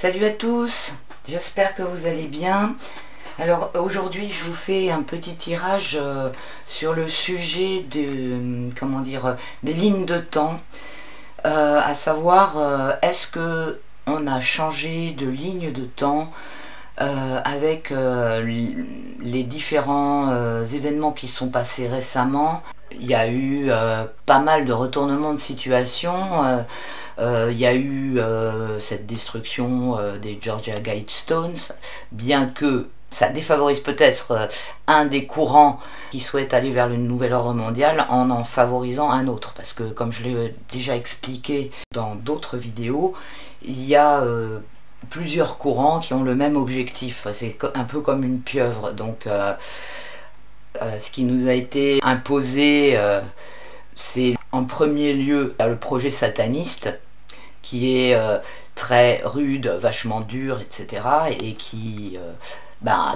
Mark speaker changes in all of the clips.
Speaker 1: Salut à tous, j'espère que vous allez bien. Alors aujourd'hui je vous fais un petit tirage sur le sujet de, des lignes de temps, à savoir est-ce que on a changé de ligne de temps avec les différents événements qui sont passés récemment. Il y a eu pas mal de retournements de situation. Il y a eu cette destruction des Georgia Guidestones, bien que ça défavorise peut-être un des courants qui souhaitent aller vers le nouvel ordre mondial en favorisant un autre. Parce que comme je l'ai déjà expliqué dans d'autres vidéos, il y a plusieurs courants qui ont le même objectif. C'est un peu comme une pieuvre. Donc ce qui nous a été imposé, c'est en premier lieu le projet sataniste, qui est très rude, vachement dur, etc. et qui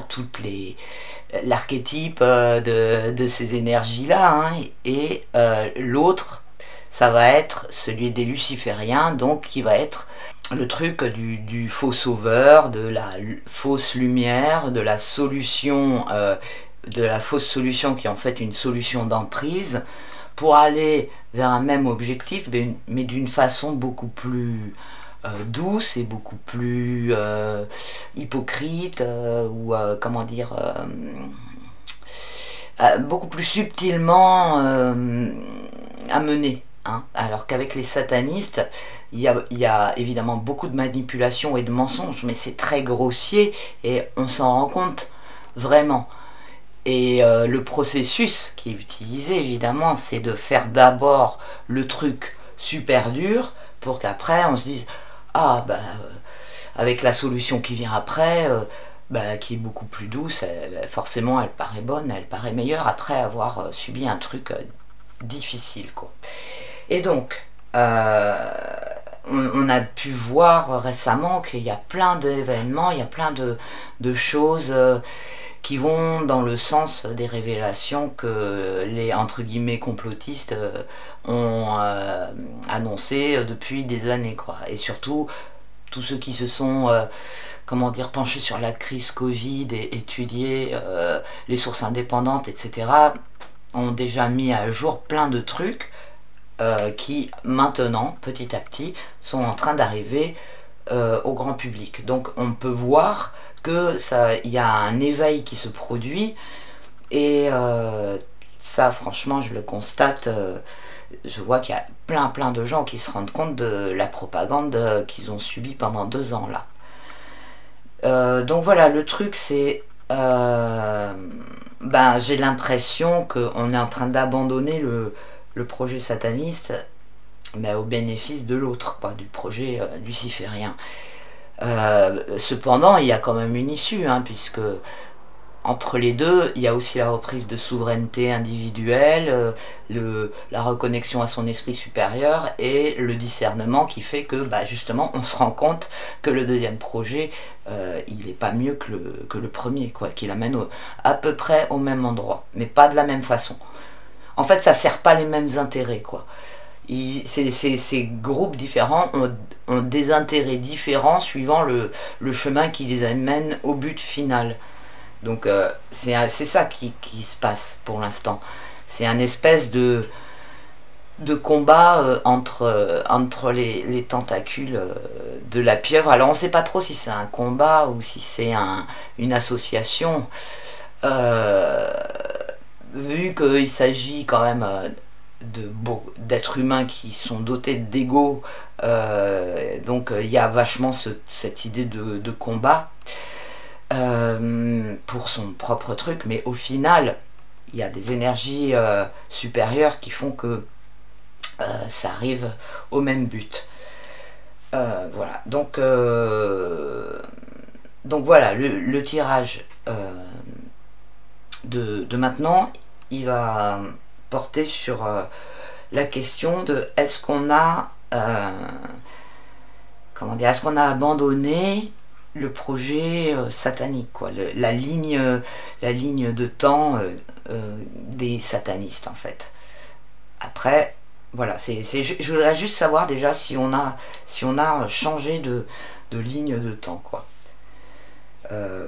Speaker 1: toutes l'archétype de ces énergies-là, hein, et l'autre, ça va être celui des lucifériens, donc qui va être le truc du faux sauveur, de la fausse lumière, de la solution, de la fausse solution qui est en fait une solution d'emprise, pour aller vers un même objectif, mais d'une façon beaucoup plus douce et beaucoup plus hypocrite, beaucoup plus subtilement amenée. Hein. Alors qu'avec les satanistes, il y a évidemment beaucoup de manipulation et de mensonges, mais c'est très grossier et on s'en rend compte vraiment. Et le processus qui est utilisé, évidemment, c'est de faire d'abord le truc super dur pour qu'après on se dise avec la solution qui vient après, qui est beaucoup plus douce, forcément elle paraît bonne, elle paraît meilleure après avoir subi un truc difficile, quoi. Et donc on a pu voir récemment qu'il y a plein d'événements, il y a plein de choses qui vont dans le sens des révélations que les entre guillemets complotistes ont annoncées depuis des années, quoi. Et surtout tous ceux qui se sont penchés sur la crise Covid et étudié les sources indépendantes, etc., ont déjà mis à jour plein de trucs qui maintenant, petit à petit, sont en train d'arriver au grand public. Donc on peut voir que il y a un éveil qui se produit, et ça franchement je le constate, je vois qu'il y a plein de gens qui se rendent compte de la propagande qu'ils ont subie pendant 2 ans là. Donc voilà, le truc c'est j'ai l'impression qu'on est en train d'abandonner le projet sataniste, mais au bénéfice de l'autre, du projet luciférien. Cependant, il y a quand même une issue, hein, puisque entre les deux, il y a aussi la reprise de souveraineté individuelle, la reconnexion à son esprit supérieur et le discernement qui fait que justement on se rend compte que le deuxième projet il n'est pas mieux que le premier, quoi, qu'il amène à peu près au même endroit, mais pas de la même façon. En fait, ça sert pas les mêmes intérêts, quoi. Ces groupes différents ont des intérêts différents suivant le chemin qui les amène au but final. Donc c'est ça qui se passe pour l'instant. C'est un espèce de combat entre les tentacules de la pieuvre. Alors on ne sait pas trop si c'est un combat ou si c'est une association, vu qu'il s'agit quand même d'êtres humains qui sont dotés d'ego, donc il y a vachement cette idée de combat pour son propre truc, mais au final il y a des énergies supérieures qui font que ça arrive au même but. Voilà, donc voilà, le tirage de maintenant, il va porter sur la question de est-ce qu'on a est-ce qu'on a abandonné le projet satanique, quoi, la ligne de temps des satanistes, en fait. Après, Voilà, je voudrais juste savoir déjà si on a changé de ligne de temps, quoi.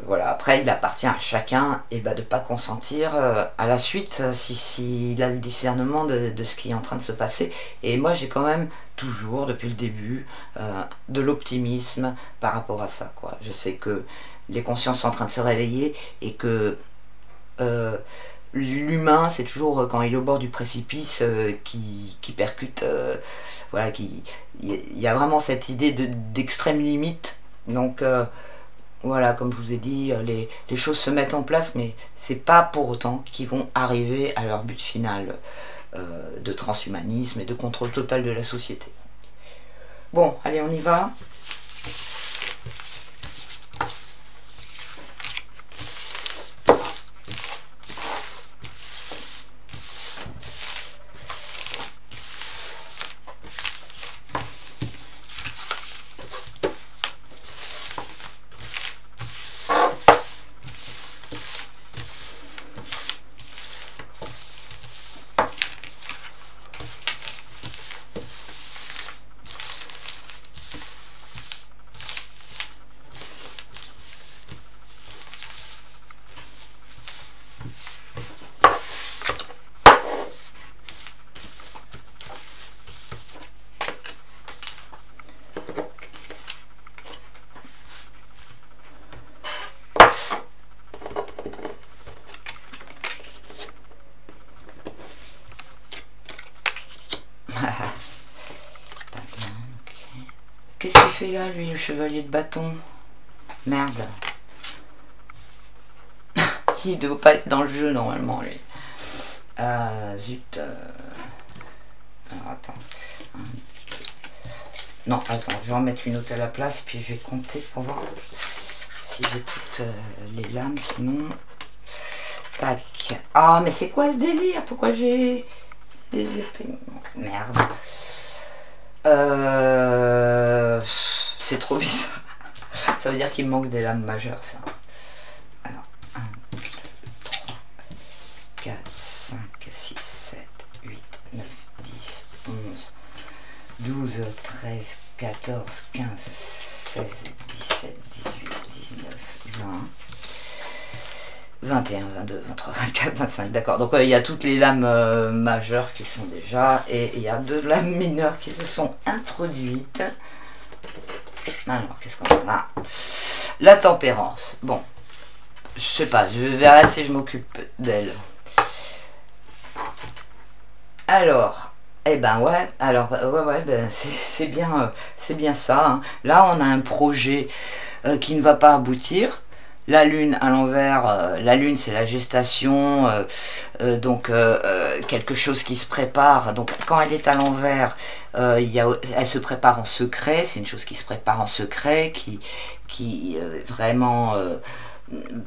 Speaker 1: Voilà, après il appartient à chacun de ne pas consentir à la suite s'il a le discernement de ce qui est en train de se passer. Et moi j'ai quand même toujours depuis le début de l'optimisme par rapport à ça, quoi. Je sais que les consciences sont en train de se réveiller et que l'humain c'est toujours quand il est au bord du précipice qui percute, voilà, il y a vraiment cette idée d'extrême limite. Donc voilà, comme je vous ai dit, les choses se mettent en place, mais c'est pas pour autant qu'ils vont arriver à leur but final de transhumanisme et de contrôle total de la société. Bon, allez, on y va. Qu'est-ce qu'il fait là, lui, le chevalier de bâton? Merde. Il ne doit pas être dans le jeu, normalement, lui. Zut. Alors, attends. Non, attends, je vais en mettre une autre à la place, puis je vais compter pour voir si j'ai toutes les lames, sinon... Tac. Ah, mais c'est quoi ce délire? Pourquoi j'ai des épées? Merde. C'est trop bizarre. Ça veut dire qu'il me manque des lames majeures, ça. Alors, 1, 2, 3, 4, 5, 6, 7, 8, 9, 10, 11, 12, 13, 14, 15, 16, 17, 18, 19, 20... 21, 22, 23, 24, 25, d'accord. Donc il y a toutes les lames majeures qui sont déjà, et il y a 2 lames mineures qui se sont introduites. Alors, qu'est-ce qu'on a? La tempérance. Bon, je sais pas, je verrai si je m'occupe d'elle. Alors, eh ben ouais, alors ouais, ben, c'est bien ça. Hein. Là, on a un projet qui ne va pas aboutir. La lune à l'envers, la lune c'est la gestation, donc quelque chose qui se prépare. Donc quand elle est à l'envers, elle se prépare en secret, c'est une chose qui se prépare en secret, qui vraiment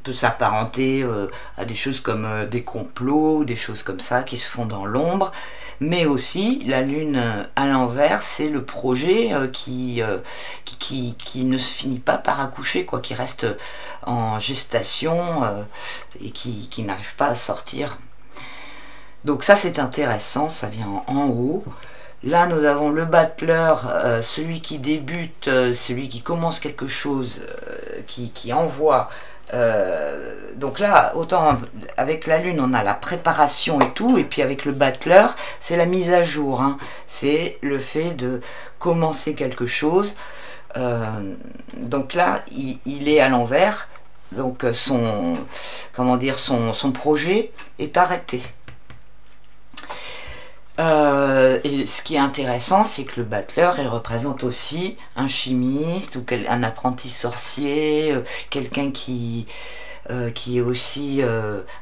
Speaker 1: peut s'apparenter à des choses comme des complots, des choses comme ça qui se font dans l'ombre. Mais aussi, la lune à l'envers, c'est le projet qui ne se finit pas par accoucher, quoi, qui reste en gestation et qui n'arrive pas à sortir. Donc ça, c'est intéressant, ça vient en haut. Là, nous avons le battleur, celui qui débute, celui qui commence quelque chose, qui envoie. Donc là, autant avec la lune on a la préparation et tout, et puis avec le battleur c'est la mise à jour, hein. C'est le fait de commencer quelque chose. Donc là il est à l'envers, donc son projet est arrêté. Et ce qui est intéressant, c'est que le battleur, il représente aussi un chimiste ou un apprenti sorcier, quelqu'un qui est aussi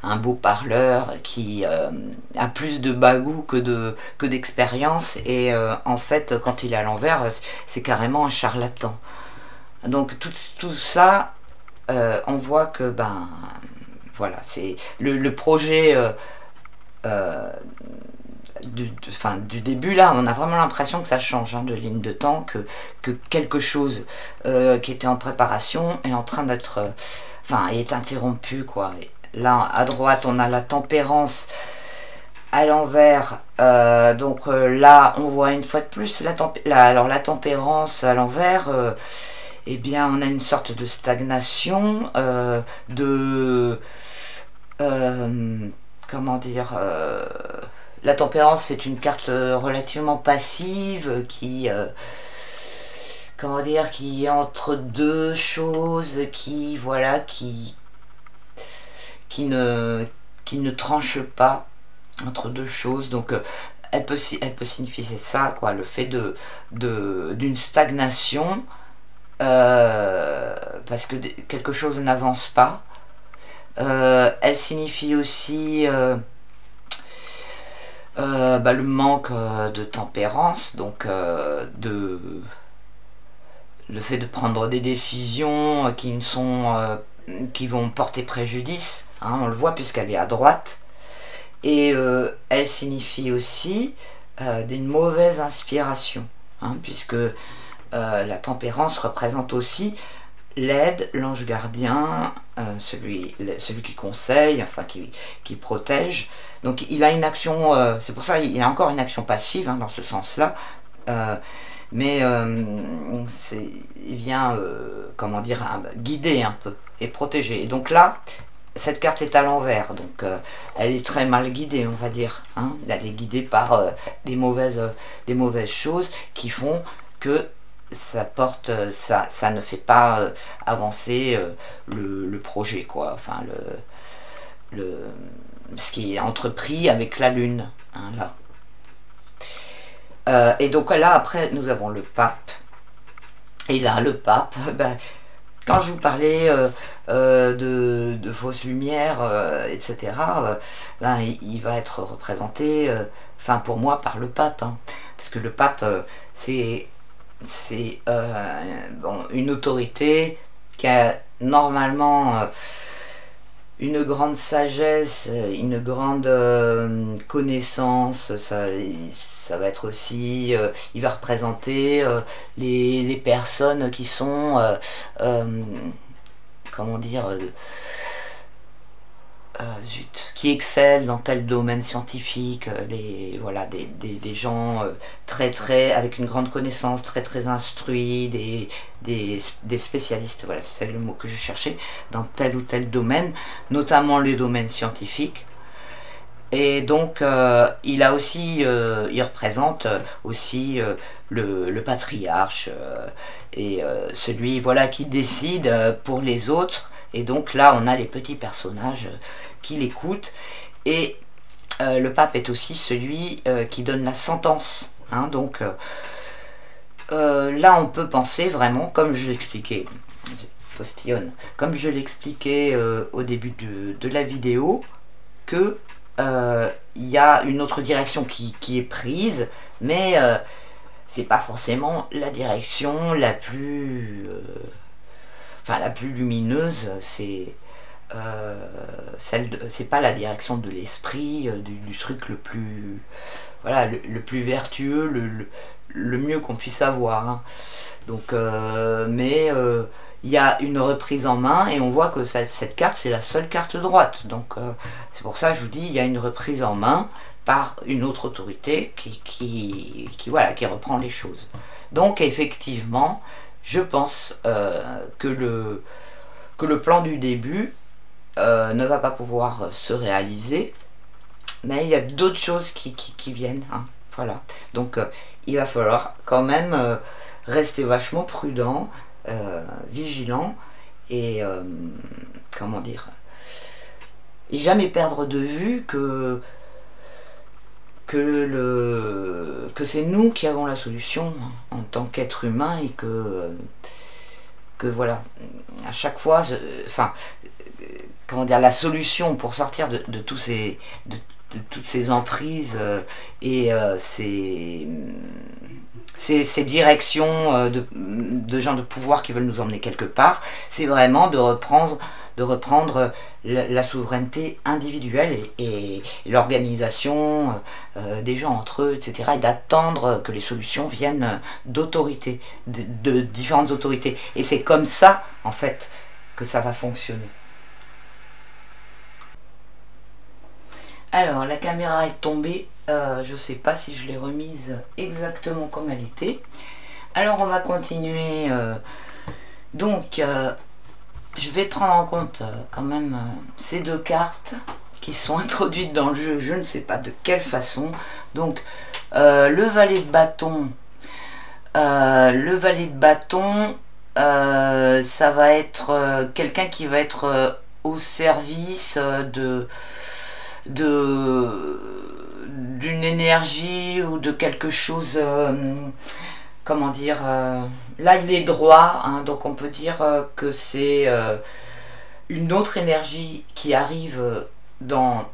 Speaker 1: un beau parleur, qui a plus de bagou que d'expérience, et en fait, quand il est à l'envers, c'est carrément un charlatan. Donc tout ça, on voit que voilà, c'est le projet. Du début là, on a vraiment l'impression que ça change de ligne de temps, que quelque chose qui était en préparation est en train d'être est interrompu, quoi. Et là à droite on a la tempérance à l'envers, là on voit une fois de plus alors la tempérance à l'envers, eh bien on a une sorte de stagnation, comment dire, la tempérance c'est une carte relativement passive qui comment dire, qui est entre deux choses, qui voilà, qui ne tranche pas entre deux choses. Donc elle peut signifier ça, quoi, le fait d'une stagnation, parce que quelque chose n'avance pas. Elle signifie aussi le manque de tempérance, donc le fait de prendre des décisions qui vont porter préjudice, hein, on le voit puisqu'elle est à droite. Et elle signifie aussi d'une mauvaise inspiration, hein, puisque la tempérance représente aussi l'aide, l'ange gardien, celui qui conseille, enfin qui protège. Donc il a une action, c'est pour ça qu'il a encore une action passive, hein, dans ce sens-là. Mais il vient, comment dire, guider un peu et protéger. Et donc là, cette carte est à l'envers, donc elle est très mal guidée, on va dire. Hein. Elle est guidée par des mauvaises choses qui font que ça ne fait pas avancer le projet, quoi. Enfin, ce qui est entrepris avec la lune, hein, là. Et donc là, après, nous avons le pape. Et là, le pape, quand je vous parlais de fausses lumières, etc., il va être représenté, enfin pour moi, par le pape. Hein, parce que le pape, c'est une autorité qui a normalement une grande sagesse, une grande connaissance. Ça va être aussi, il va représenter les personnes qui sont, comment dire, qui excellent dans tel domaine scientifique, voilà, des gens avec une grande connaissance, très instruits, des spécialistes, voilà, c'est le mot que je cherchais, dans tel ou tel domaine, notamment le domaine scientifique. Et donc il représente aussi le patriarche, et celui, voilà, qui décide pour les autres. Et donc là on a les petits personnages qui l'écoutent, et le pape est aussi celui qui donne la sentence, hein. Donc là on peut penser vraiment, comme je l'expliquais, comme je l'expliquais au début de la vidéo, que il y a une autre direction qui est prise, mais c'est pas forcément la direction la plus la plus lumineuse. C'est c'est pas la direction de l'esprit, du truc le plus, voilà, le plus vertueux, le mieux qu'on puisse avoir, hein. Donc mais il y a une reprise en main, et on voit que cette carte, c'est la seule carte droite. Donc c'est pour ça que je vous dis, il y a une reprise en main par une autre autorité qui reprend les choses. Donc effectivement, je pense que le plan du début ne va pas pouvoir se réaliser, mais il y a d'autres choses qui viennent, hein. Voilà. Donc il va falloir quand même rester vachement prudent, vigilant, et comment dire, et jamais perdre de vue que c'est nous qui avons la solution en tant qu'être humain, et que voilà, à chaque fois, comment dire, la solution pour sortir de toutes ces emprises et ces directions de gens de pouvoir qui veulent nous emmener quelque part, c'est vraiment de reprendre la souveraineté individuelle et l'organisation des gens entre eux, etc. Et d'attendre que les solutions viennent d'autorités, de différentes autorités. Et c'est comme ça, en fait, que ça va fonctionner. Alors, la caméra est tombée. Je ne sais pas si je l'ai remise exactement comme elle était. Alors, on va continuer. Donc, je vais prendre en compte quand même ces deux cartes qui sont introduites dans le jeu. Je ne sais pas de quelle façon. Donc, le valet de bâton. Ça va être quelqu'un qui va être au service d'une énergie ou de quelque chose, comment dire, là il est droit, hein, donc on peut dire que c'est une autre énergie qui arrive dans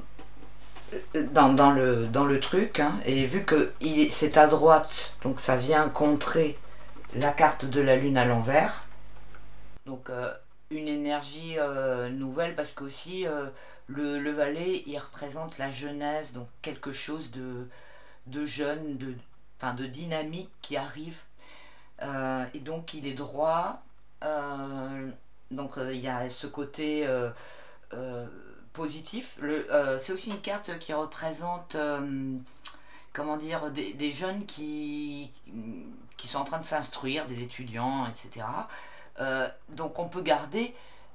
Speaker 1: le truc, hein, et vu que c'est à droite, donc ça vient contrer la carte de la lune à l'envers, donc une énergie nouvelle, parce qu'aussi le valet il représente la jeunesse, donc quelque chose de jeune, de dynamique qui arrive, et donc il est droit, donc il y a ce côté positif. C'est aussi une carte qui représente comment dire, des jeunes qui sont en train de s'instruire, des étudiants, etc. Donc on peut garder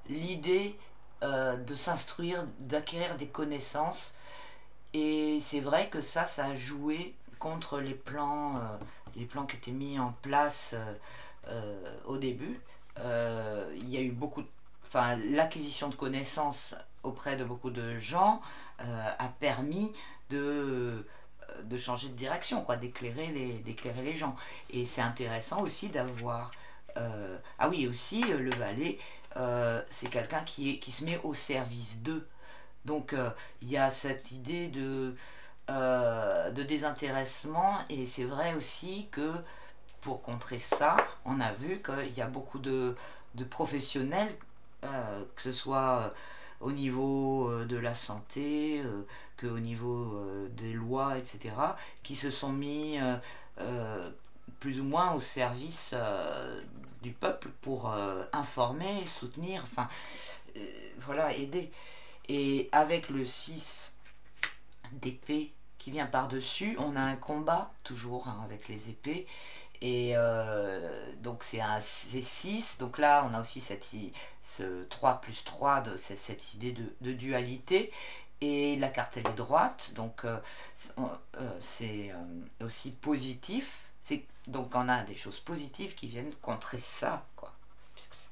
Speaker 1: l'idée de s'instruire, d'acquérir des connaissances, et c'est vrai que ça a joué contre les plans qui étaient mis en place au début. Il y a eu l'acquisition de connaissances auprès de beaucoup de gens a permis de changer de direction, quoi, d'éclairer les gens. Et c'est intéressant aussi d'avoir... ah oui, aussi, le valet, c'est quelqu'un qui se met au service d'eux. Donc, il y a cette idée de désintéressement, et c'est vrai aussi que pour contrer ça, on a vu qu'il y a beaucoup de professionnels, que ce soit au niveau de la santé, qu'au niveau des lois, etc., qui se sont mis plus ou moins au service du peuple pour informer, soutenir, enfin, voilà, aider. Et avec le 6 d'épée qui vient par-dessus, on a un combat, toujours, hein, avec les épées. Et donc c'est 6, donc là on a aussi ce 3 plus 3, cette idée de dualité, et la carte elle est droite, donc c'est aussi positif, donc on a des choses positives qui viennent contrer ça, quoi,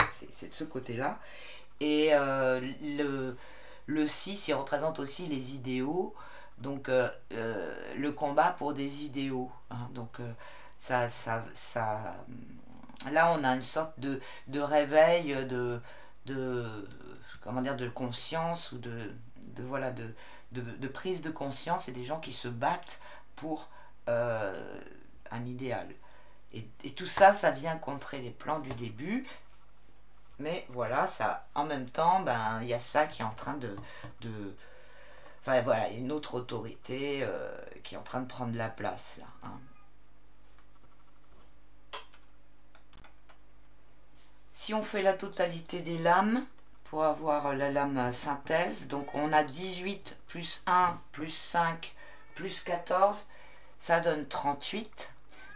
Speaker 1: c'est de ce côté là. Et le 6 il représente aussi les idéaux, donc le combat pour des idéaux, hein, donc là on a une sorte de réveil, comment dire, de conscience, ou de prise de conscience, et des gens qui se battent pour un idéal, et tout ça vient contrer les plans du début. Mais voilà, ça, en même temps, ben il y a ça qui est en train enfin voilà, une autre autorité qui est en train de prendre la place là, hein. Si on fait la totalité des lames, pour avoir la lame synthèse, donc on a 18 plus 1 plus 5 plus 14, ça donne 38.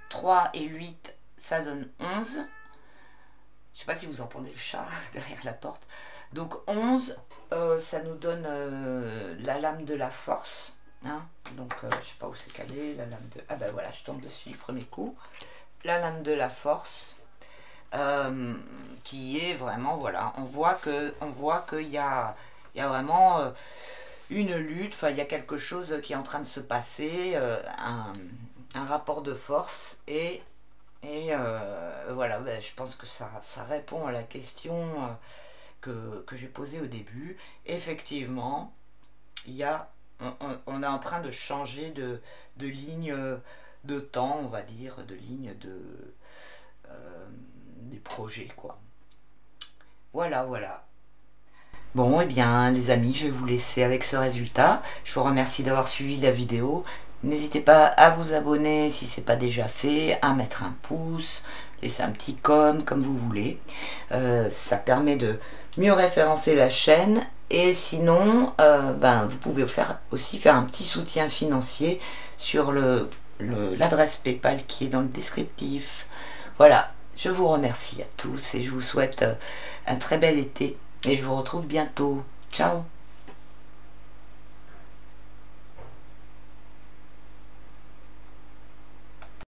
Speaker 1: 3 et 8, ça donne 11. Je sais pas si vous entendez le chat derrière la porte. Donc 11, ça nous donne la lame de la force, hein. Donc je sais pas où c'est calé, la lame de... Ah ben voilà, je tombe dessus, premier coup. La lame de la force, qui est vraiment, voilà, on voit qu'il y a vraiment une lutte, enfin il y a quelque chose qui est en train de se passer, un rapport de force, et voilà, ben, je pense que ça répond à la question que j'ai posée au début. Effectivement, on est en train de changer de ligne de temps, on va dire, de ligne des projets, quoi. Voilà. Bon, et bien les amis, je vais vous laisser avec ce résultat. Je vous remercie d'avoir suivi la vidéo. N'hésitez pas à vous abonner si ce n'est pas déjà fait, à mettre un pouce, laisser un petit comme vous voulez. Ça permet de mieux référencer la chaîne, Et sinon, vous pouvez aussi faire un petit soutien financier sur l'adresse PayPal qui est dans le descriptif. Voilà, je vous remercie à tous et je vous souhaite un très bel été et je vous retrouve bientôt. Ciao!